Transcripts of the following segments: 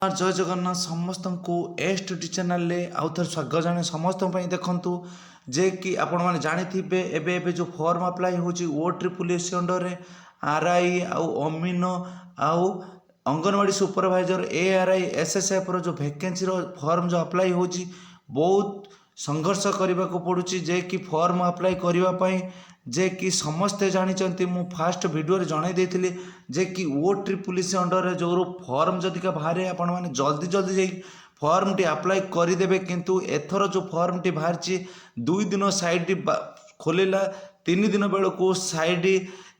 जय जगन्नाथ समस्त को एस टी चैनल रे आउ थे स्वागत जाने समस्त देखु जे कि आपण मैंने जानी एबे जो फॉर्म अप्लाई होची OSS अंडर रे RI आउ अमीनो आउ अंगनवाड़ी सुपरवाइजर ARI SSF रो जो वैकेंसी रो फॉर्म जो अप्लाई होची बहुत संघर्ष करने को पड़ुची जे कि फॉर्म अप्लाई करने जे कि समस्ते जानी मु फास्ट वीडियो रे जणाई देथिली जे कि OSS अंडर रे जो फॉर्म जदि का बाहर आपण माने जल्दी जल्दी जाई फॉर्म टी अप्लाई करदेवे किंतु एथर जो फॉर्म टी बाहर 2 दिन साइड खोलिला 3 दिन बेलू साइड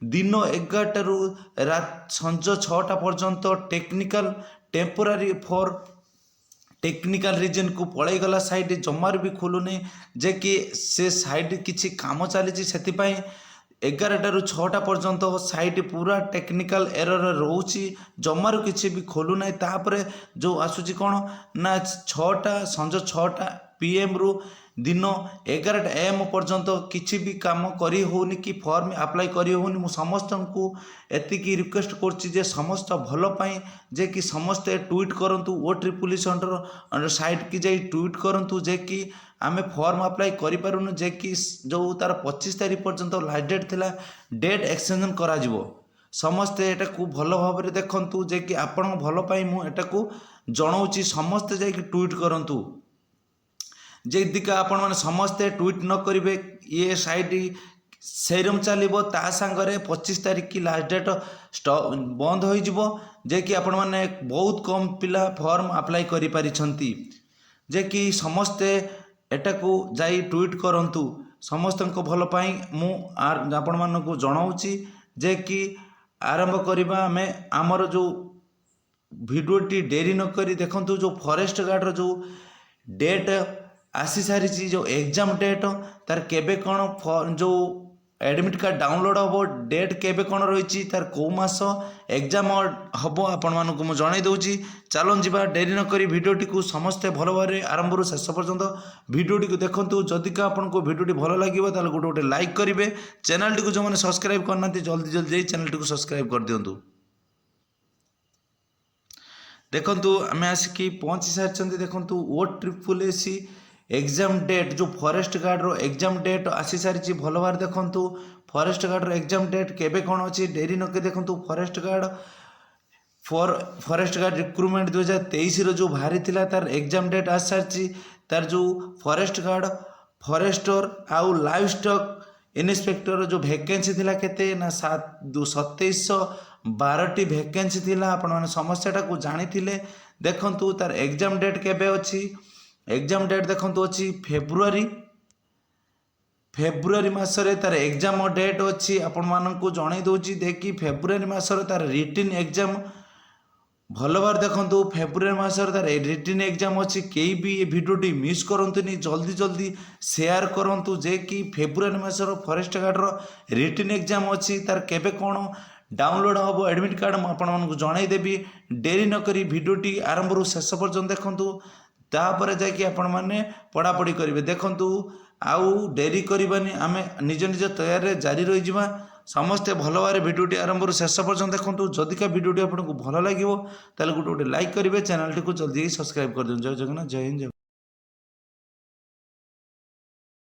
दिन 11 रु रात संज 6टा पर्यंत technical temporary for technical reason को पड़े गला साइड जमार भी खोलुनी जे कि से साइड किसी काम चली से 11टा रु 6टा पर्यंत साइट पूरा टेक्निकल एरर रोची जमार किसी भी खोलू ना तापर जो आसूची कौन ना 6टा संज 6टा PM रु दिन 11टा AM पर्यंत किसी भी काम करी होनी कि फॉर्म अप्लाई करी होनी मु समस्त को एतिकी रिक्वेस्ट करछि जे समस्त भल पाई जे कि समस्ते ट्वीट करंतु OSS अंडर साइट की जाई ट्वीट करंतु जे कि आमे फॉर्म अप्लाई करि पारुनु जे कि जो तार 25 तारीख पर्यंत लास्ट डेट थिला डेट एक्सटेंशन करा जिवो समस्ते एटा को भल भाव रे देखंतु जे कि आपण भल पाई मु एटा को जणाउची समस्ते जाई कि ट्वीट करंतु जेदिका आपण माने समस्ते ट्वीट न करिवे ये साइट सेरम चलो ता सांगरे 25 तारीख की लास्ट डेट बंद हो जिवो जे कि आपण माने बहुत कम पिला फॉर्म अप्लाई करि पारिछंती जे कि समस्ते एटा को जाई ट्वीट करंतु समस्त को भल पाई मु आपण मानकु जणाउची जे कि आरंभ करिबा हमें आमर जो वीडियोटी डेरी न करी देखंतु जो फॉरेस्ट गार्ड रो जो डेट आसी सारी जो एग्जाम डेट तार केबे कौन जो एडमिट कार्ड डाउनलोड हम डेट केबे कौन रही तार कौ मास एग्जाम हम आपण मानक मुझे जन दूसरी चलन जा डेरी नक भिडटी को समस्ते भल भाव आरंभ रू शेष पर्यंत भिडटी को देखूँ जदि आपण को भिडटी भल लगे गोटे गोटे लाइक करेंगे चैनल टी को जो मैंने सब्सक्राइब करना जल्दी जल्दी चैनल टी को सब्सक्राइब कर दिंतु देखु आम आसिक पहुँची सारी देखूँ OSS एग्जाम डेट जो फॉरेस्ट गार्ड रो एग्जाम डेट आसी सारी भल भाव देखु फॉरेस्ट गार्ड रो एग्जाम डेट केबे कौन अच्छी डेरी नक देखु फॉरेस्ट गार्ड रिक्रुटमेंट 2023 रो जो बाहरी थिला तार एग्जाम डेट आसी सारी तार जो फॉरेस्ट गार्ड फॉरेस्टर आउ लाइव स्टॉक इन्स्पेक्टर जो वैकेंसी थिला केते ना 2712 वैकेंसी थिला आपण माने समस्याटा को जानी थिले देखंतु तार एग्जाम डेट केबे अछि एग्जाम डेट देखंतु अछि फेब्रुआरी मासरे तार एग्जाम डेट अछि आपण मानकु जणाई दोछि देखि फेब्रुआरी मासरे तार रिटन एग्जाम भल बार देखंतु फेब्रुआरी मासरे तार रिटन एग्जाम अछि केई भी ए वीडियोटी मिस करंतुनी जल्दी जल्दी शेयर करंतु जे कि फेब्रुआरी मासर फॉरेस्ट गार्ड रो रिटन एग्जाम अछि तार केबे कोन डाउनलोड हम एडमिट कार्ड आपको जन देवी डेरी नक भिडटी आरंभ रू शेष पर्यंत देखूँ तापर जाकि आपण मैंने पढ़ापढ़ी करेंगे देखूँ आउ डेरी करवानी आम निज निज तैयारी जारी रही समस्ते भल भाव भिडटी आरंभ रू शेष पर्यंत देखूँ जदिका भिडटी आपको भल लगे गोटे गोटे लाइक करेंगे चैनल टी को जल्दी सब्सक्राइब कर दिखाँ जय जगन्नाथ जय हिंद।